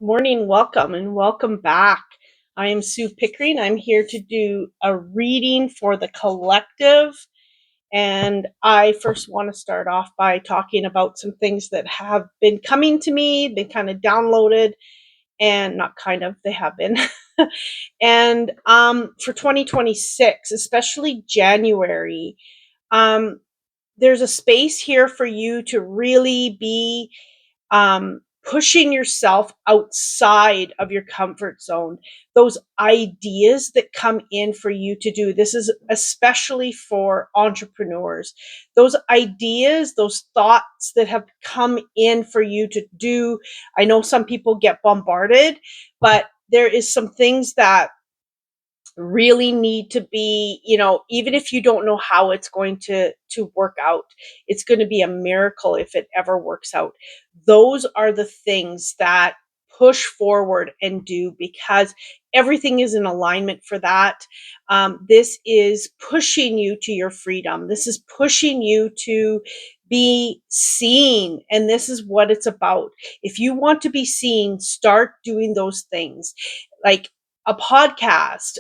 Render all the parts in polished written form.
Morning, welcome and welcome back. I am Sue Pickering. I'm here to do a reading for the collective. And I first want to start off by talking about some things that have been coming to me, been kind of downloaded, and not kind of, they have been. And for 2026, especially January, um, there's a space here for you to really be pushing yourself outside of your comfort zone. Those ideas that come in for you to do. This is especially for entrepreneurs. Those ideas, those thoughts that have come in for you to do. I know some people get bombarded, but there is some things that really need to be, even if you don't know how it's going to work out, it's going to be a miracle if it ever works out. Those are the things that push forward and do, because everything is in alignment for that. This is pushing you to your freedom. This is pushing you to be seen, and this is what it's about. If you want to be seen, start doing those things, like a podcast,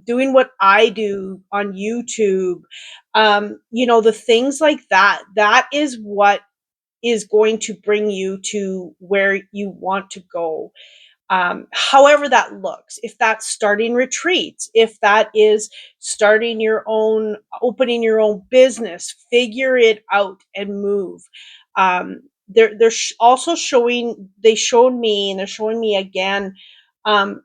doing what I do on YouTube, the things like that. That is what is going to bring you to where you want to go. However that looks, if that's starting retreats, if that is starting your own, opening your own business, figure it out and move. They're also showing, they showed me, and they're showing me again, um,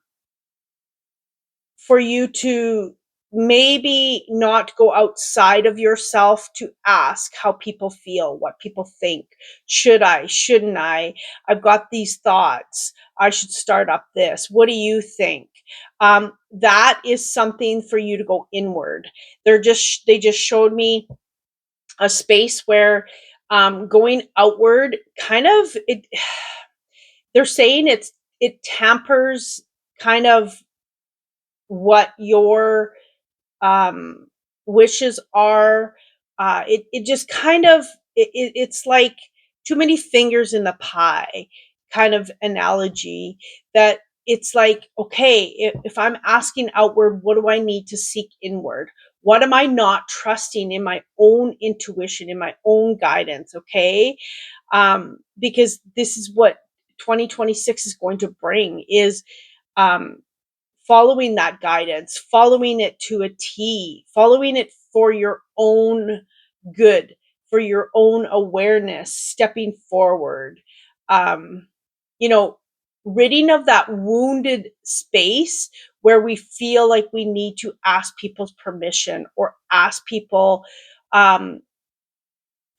for you to maybe not go outside of yourself to ask how people feel, what people think. Should I? Shouldn't I? I've got these thoughts. I should start up this. What do you think? That is something for you to go inward. They just showed me a space where going outward kind of it. They're saying it tampers kind of what your um, wishes are. It just kind of, it's like too many fingers in the pie kind of analogy, that it's like, okay, if I'm asking outward, what do I need to seek inward? What am I not trusting in my own intuition, in my own guidance? Okay. Because this is what 2026 is going to bring, is um, following that guidance, following it to a T, following it for your own good, for your own awareness, stepping forward. Um, you know, ridding of that wounded space where we feel like we need to ask people's permission or ask people um,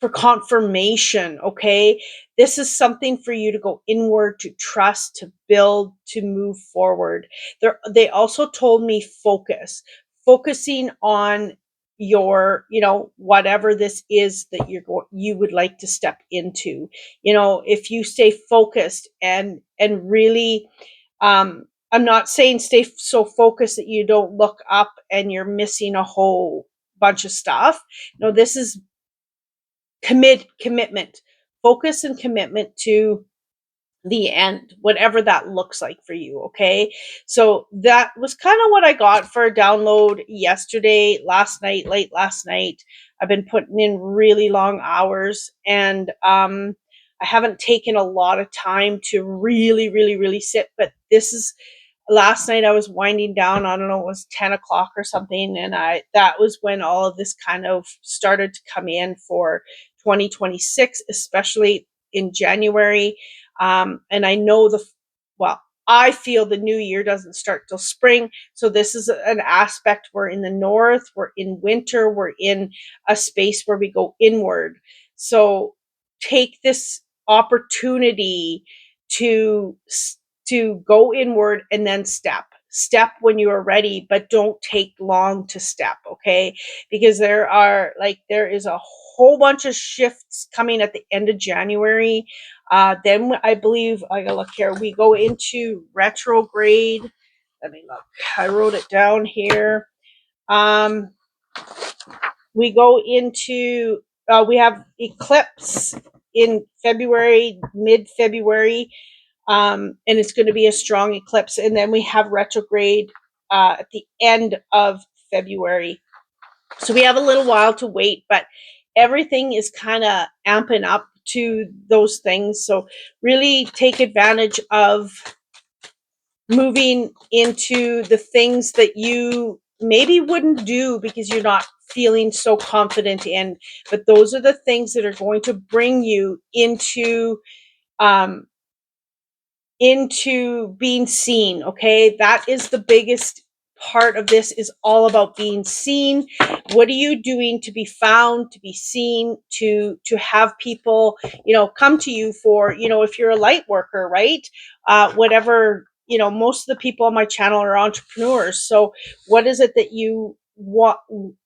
for confirmation. Okay. This is something for you to go inward, to trust, to build, to move forward. They also told me focusing on your, whatever this is that you would like to step into. If you stay focused and really, I'm not saying stay so focused that you don't look up and you're missing a whole bunch of stuff. No, this is commitment, focus and commitment to the end, whatever that looks like for you. Okay. So that was kind of what I got for a download yesterday, last night, late last night. I've been putting in really long hours, and I haven't taken a lot of time to really, really, really sit. But this is, last night I was winding down. I don't know, it was 10 o'clock or something. And that was when all of this kind of started to come in for 2026, especially in January. And I know well, I feel the new year doesn't start till spring. So this is an aspect. We're in the north, we're in winter, we're in a space where we go inward. So take this opportunity to go inward and then step when you are ready, but don't take long to step. Okay. Because there is a whole bunch of shifts coming at the end of January. Then I believe, I gotta look here, we go into retrograde. Let me look, I wrote it down here. um we go into, we have eclipse in February, mid February. and it's going to be a strong eclipse. And then we have retrograde at the end of February. So we have a little while to wait, but everything is kind of amping up to those things. So really take advantage of moving into the things that you maybe wouldn't do because you're not feeling so confident in, but those are the things that are going to bring you um, into being seen. Okay, that is the biggest part of this, is all about being seen. What are you doing to be found, to be seen, to have people come to you for, if you're a light worker, right? Whatever, most of the people on my channel are entrepreneurs. So what is it that you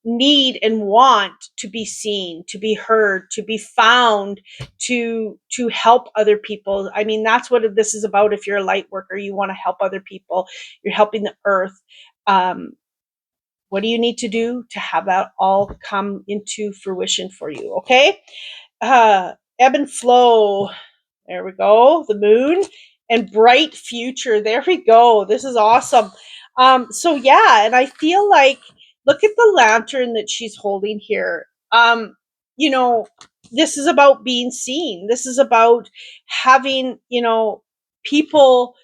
need and want to be seen, to be heard, to be found, to help other people? I mean, that's what this is about. If you're a light worker, you want to help other people, you're helping the earth. What do you need to do to have that all come into fruition for you? Okay. Ebb and flow. There we go. The moon and bright future. There we go. This is awesome. So yeah, and I feel like, look at the lantern that she's holding here. You know, this is about being seen. This is about having, people,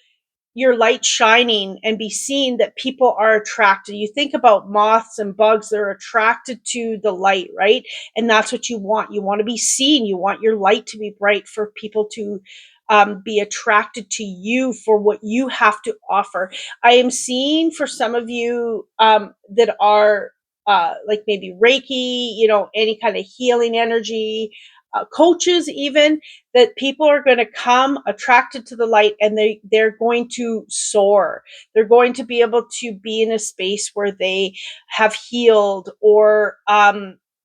your light shining and be seen, that people are attracted. You think about moths and bugs, they're attracted to the light, right? And that's what you want. You want to be seen. You want your light to be bright for people to be attracted to you for what you have to offer. I am seeing for some of you that are like maybe Reiki, any kind of healing energy, coaches even, that people are going to come attracted to the light, and they're going to soar. They're going to be able to be in a space where they have healed, or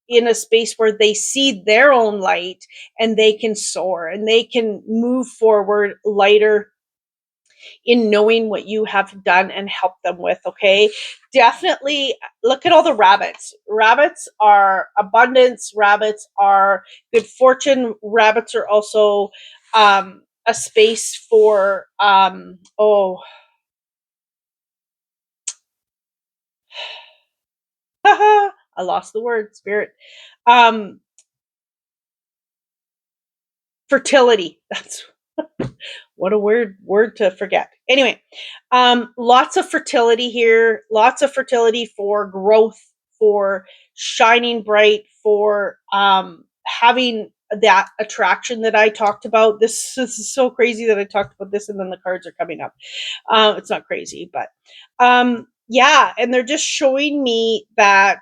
in a space where they see their own light, and they can soar and they can move forward lighter in knowing what you have done and help them with. Okay, definitely look at all the rabbits. Rabbits are abundance, rabbits are good fortune, rabbits are also a space for I lost the word, spirit. um Fertility. That's what a weird word to forget. Anyway, lots of fertility here, lots of fertility for growth, for shining bright, for having that attraction that I talked about. This is so crazy that I talked about this and then the cards are coming up. It's not crazy, but yeah, and they're just showing me that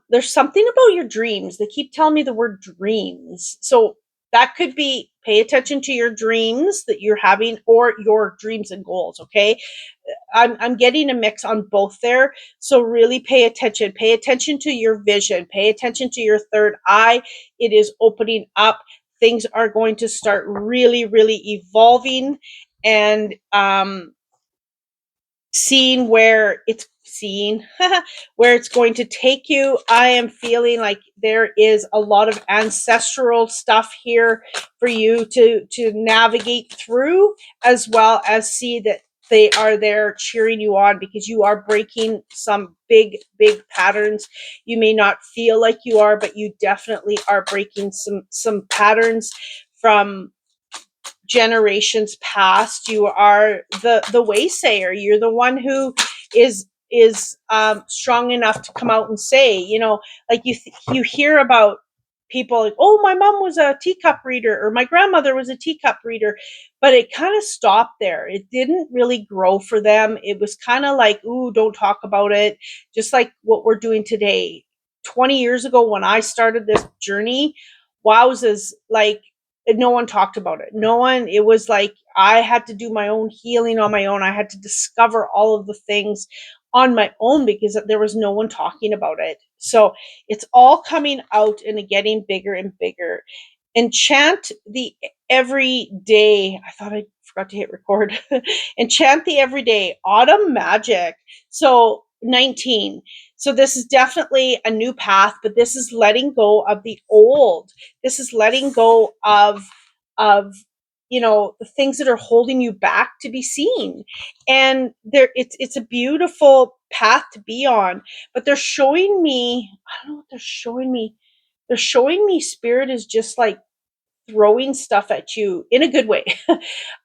there's something about your dreams. They keep telling me the word dreams. So that could be, pay attention to your dreams that you're having, or your dreams and goals. Okay. I'm getting a mix on both there. So really pay attention. Pay attention to your vision. Pay attention to your third eye. It is opening up. Things are going to start really, really evolving, and seeing where it's seeing where it's going to take you. I am feeling like there is a lot of ancestral stuff here for you to navigate through, as well as see that they are there cheering you on, because you are breaking some big patterns. You may not feel like you are, but you definitely are breaking some patterns from generations past. You are the waysayer. You're the one who is strong enough to come out and say, like you hear about people like, oh, my mom was a teacup reader, or my grandmother was a teacup reader, but it kind of stopped there. It didn't really grow for them. It was kind of like, ooh, don't talk about it. Just like what we're doing today. 20 years ago when I started this journey, wowzers, like, no one talked about it. No one, it was like I had to do my own healing on my own. I had to discover all of the things on my own because there was no one talking about it. So it's all coming out and getting bigger and bigger. Enchant the everyday. I thought I forgot to hit record. Enchant the everyday. Autumn magic. So 19. So this is definitely a new path, but this is letting go of the old. This is letting go of the things that are holding you back to be seen. And it's a beautiful path to be on. But they're showing me, I don't know what they're showing me. They're showing me spirit is just like throwing stuff at you in a good way.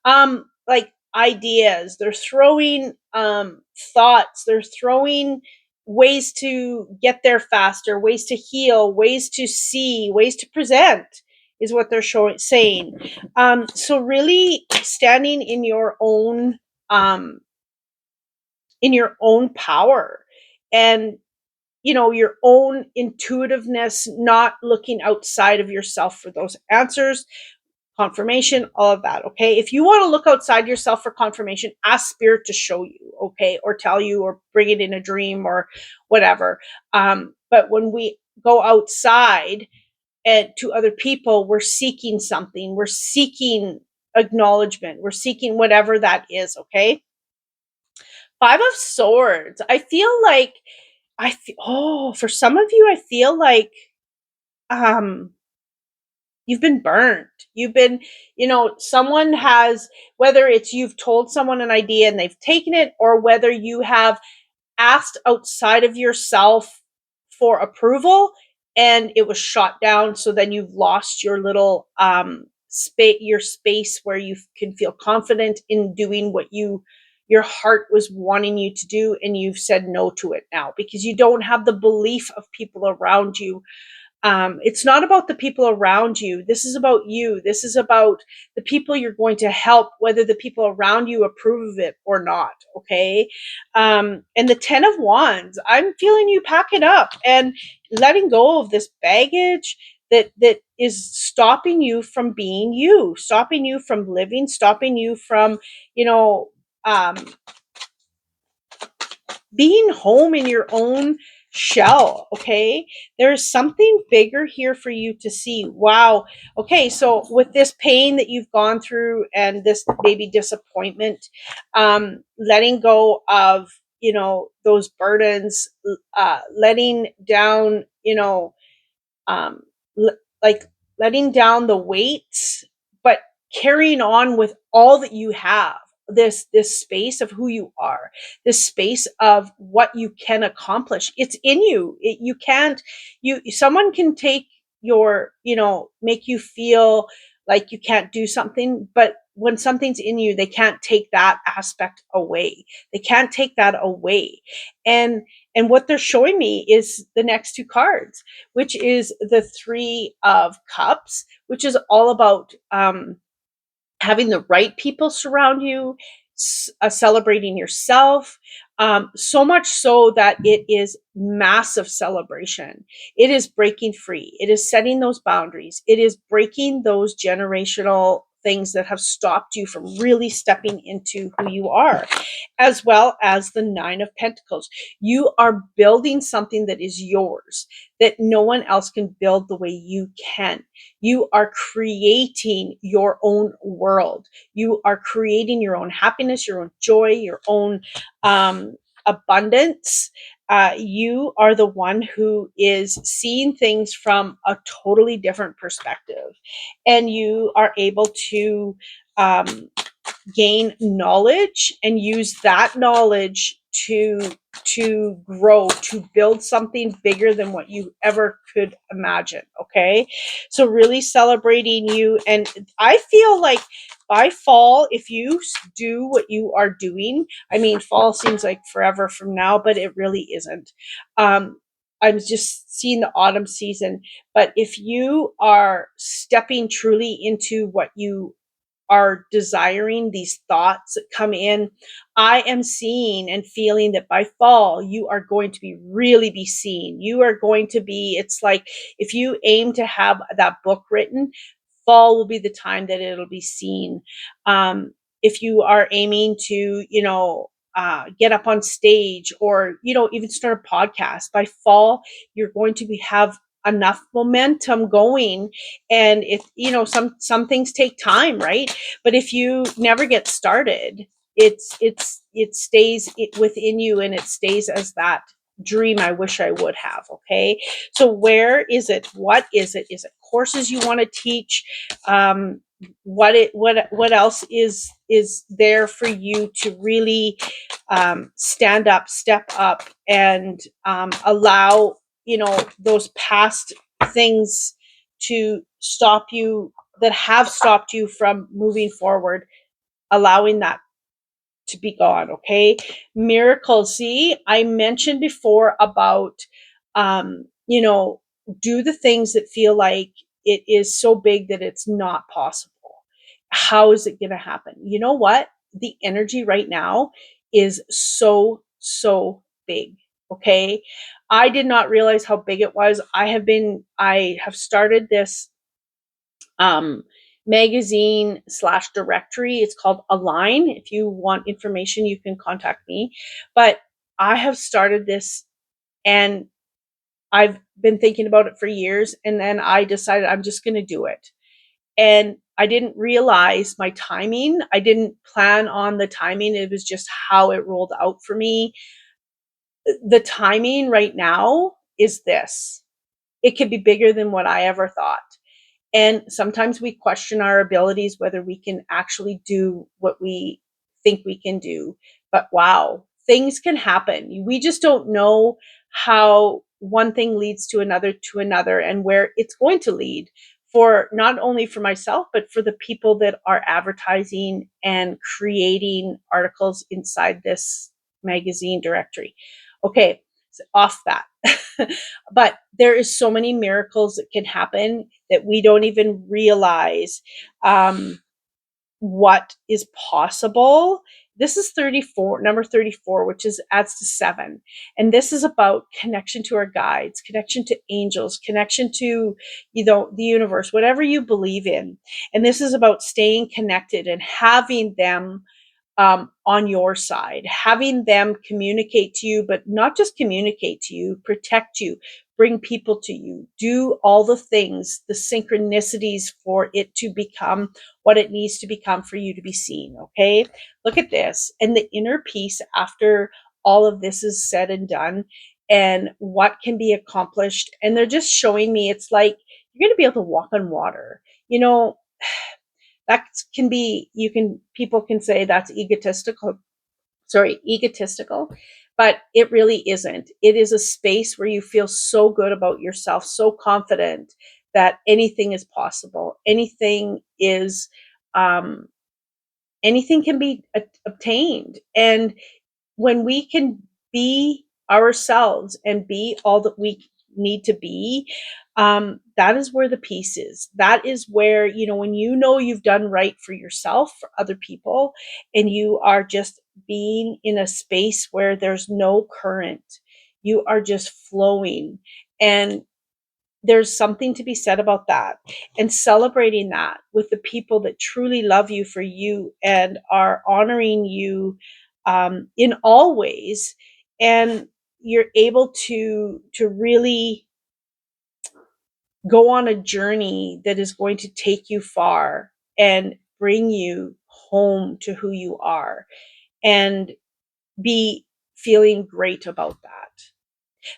Like ideas, they're throwing thoughts, they're throwing ways to get there faster, ways to heal, ways to see, ways to present is what they're saying. So really standing in your own power, and your own intuitiveness, not looking outside of yourself for those answers, confirmation, all of that. Okay. If you want to look outside yourself for confirmation, ask spirit to show you, okay, or tell you, or bring it in a dream or whatever. But when we go outside and to other people, we're seeking something, we're seeking acknowledgement, we're seeking whatever that is. Okay. Five of Swords. I feel like for some of you, I feel like um you've been burned. You've been, someone has, whether it's you've told someone an idea and they've taken it, or whether you have asked outside of yourself for approval and it was shot down. So then you've lost your little your space where you can feel confident in doing what your heart was wanting you to do, and you've said no to it now because you don't have the belief of people around you. It's not about the people around you. This is about you. This is about the people you're going to help, whether the people around you approve of it or not. Okay. And the 10 of Wands, I'm feeling you pack it up and letting go of this baggage that is stopping you from being you, stopping you from living, stopping you from, you know, um, being home in your own shell. Okay, there's something bigger here for you to see. Wow. Okay, so with this pain that you've gone through and this maybe disappointment, letting go of those burdens, letting down, um, like letting down the weights, but carrying on with all that you have. This space of who you are, this space of what you can accomplish. It's in you. You can't. Someone can take your, make you feel like you can't do something, but when something's in you, they can't take that aspect away. They can't take that away. And what they're showing me is the next two cards, which is the Three of Cups, which is all about having the right people surround you, celebrating yourself, so much so that it is massive celebration. It is breaking free. It is setting those boundaries. It is breaking those generational things that have stopped you from really stepping into who you are, as well as the Nine of Pentacles. You are building something that is yours, that no one else can build the way you can. You are creating your own world. You are creating your own happiness, your own joy, your own abundance. You are the one who is seeing things from a totally different perspective, and you are able to um, gain knowledge and use that knowledge to grow, to build something bigger than what you ever could imagine. Okay, so really celebrating you. And I feel like by fall, if you do what you are doing, I mean, fall seems like forever from now, but it really isn't. I'm just seeing the autumn season, but if you are stepping truly into what you are desiring, these thoughts that come in, I am seeing and feeling that by fall, you are going to be really be seen. You are going to be, it's like if you aim to have that book written, fall will be the time that it'll be seen. If you are aiming to, get up on stage, or, even start a podcast, by fall, you're going to have enough momentum going. And if some things take time, right? But if you never get started, it stays within you, and it stays as that dream I wish I would have. Okay. So where is it? What is it? Is it courses you want to teach? What else is there for you to really stand up, step up, and allow, those past things to stop you, that have stopped you from moving forward, allowing that to be gone. Okay. Miracles. See, I mentioned before about, you know, do the things that feel like it is so big that it's not possible. How is it going to happen? You know what? The energy right now is so, so big. Okay. I did not realize how big it was. I have started this um, magazine slash directory. It's called Align. If you want information, you can contact me. But I have started this, and I've been thinking about it for years. And then I decided I'm just going to do it. And I didn't realize my timing. I didn't plan on the timing. It was just how it rolled out for me. The timing right now is this. It could be bigger than what I ever thought. And sometimes we question our abilities, whether we can actually do what we think we can do. But wow, things can happen. We just don't know how one thing leads to another, and where it's going to lead, for not only for myself, but for the people that are advertising and creating articles inside this magazine directory. Okay, so off that. But there is so many miracles that can happen that we don't even realize what is possible. This is 34, number 34, which is adds to 7. And this is about connection to our guides, connection to angels, connection to, the universe, whatever you believe in. And this is about staying connected and having them on your side, having them communicate to you, but not just communicate to you, protect you, bring people to you, do all the things, the synchronicities for it to become what it needs to become for you to be seen. Okay. Look at this. And the inner peace after all of this is said and done, and what can be accomplished. And they're just showing me, it's like you're going to be able to walk on water. That can be, people can say that's egotistical, but it really isn't. It is a space where you feel so good about yourself, so confident that anything is possible. Um, anything can be obtained. And when we can be ourselves and be all that we need to be, that is where the peace is. That is where, when you've done right for yourself, for other people, and you are just being in a space where there's no current, you are just flowing. And there's something to be said about that, and celebrating that with the people that truly love you for you and are honoring you in all ways. And you're able to really go on a journey that is going to take you far and bring you home to who you are, and be feeling great about that.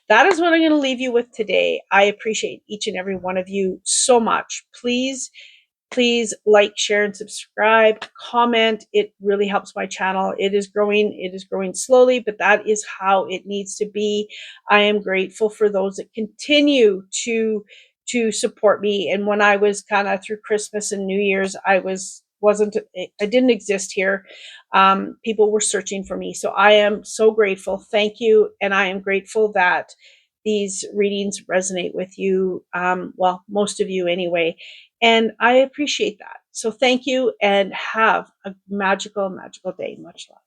That is what I'm going to leave you with today. I appreciate each and every one of you so much. Please like, share, and subscribe, comment. It really helps my channel. It is growing slowly, but that is how it needs to be. I am grateful for those that continue to support me. And when I was kind of through Christmas and New Year's, I didn't exist here. People were searching for me. So I am so grateful. Thank you. And I am grateful that these readings resonate with you. Well, most of you anyway. And I appreciate that. So thank you, and have a magical, magical day. Much love.